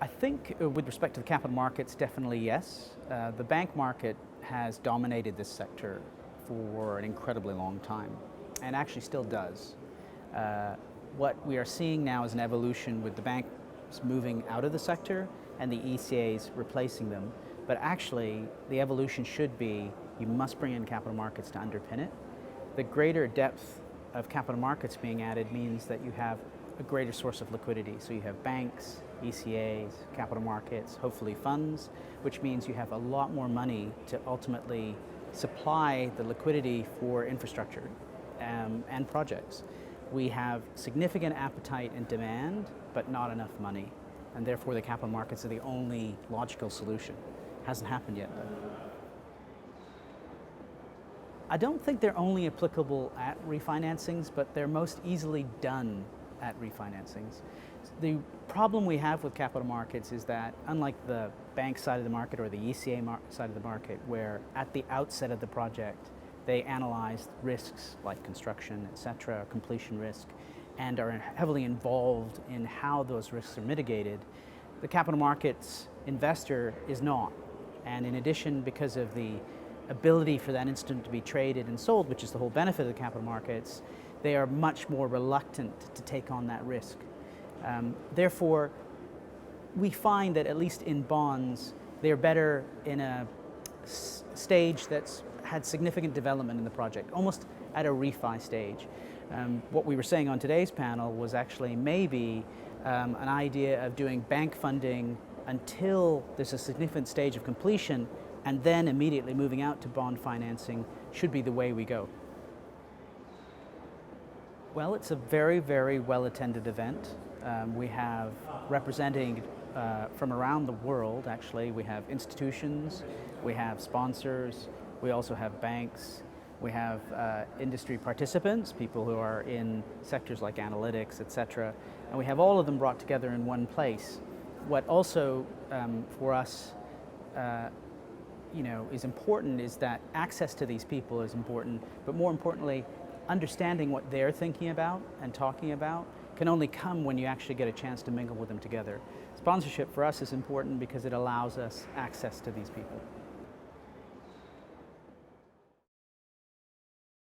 I think with respect to the capital markets, definitely yes. The bank market has dominated this sector for an incredibly long time, and actually still does. What we are seeing now is an evolution with the banks moving out of the sector and the ECAs replacing them. But actually, the evolution should be you must bring in capital markets to underpin it. The greater depth of capital markets being added means that you have a greater source of liquidity. So you have banks, ECAs, capital markets, hopefully funds, which means you have a lot more money to ultimately supply the liquidity for infrastructure and projects. We have significant appetite and demand, but not enough money. And therefore the capital markets are the only logical solution. Hasn't happened yet though. I don't think they're only applicable at refinancings, but they're most easily done at refinancings. The problem we have with capital markets is that, unlike the bank side of the market or the ECA side of the market, where at the outset of the project they analyze risks like construction, etc., completion risk, and are heavily involved in how those risks are mitigated, the capital markets investor is not. And in addition, because of the ability for that instrument to be traded and sold, which is the whole benefit of the capital markets, they are much more reluctant to take on that risk. Therefore, we find that at least in bonds, they're better in a stage that's had significant development in the project, almost at a refi stage. What we were saying on today's panel was actually maybe an idea of doing bank funding until there's a significant stage of completion, and then immediately moving out to bond financing should be the way we go. Well, it's a very, very well-attended event. We have representing from around the world, actually. We have institutions, we have sponsors, we also have banks, we have industry participants, people who are in sectors like analytics, etc. And we have all of them brought together in one place. What also for us is important is that access to these people is important, but more importantly, understanding what they're thinking about and talking about can only come when you actually get a chance to mingle with them together. Sponsorship for us is important because it allows us access to these people.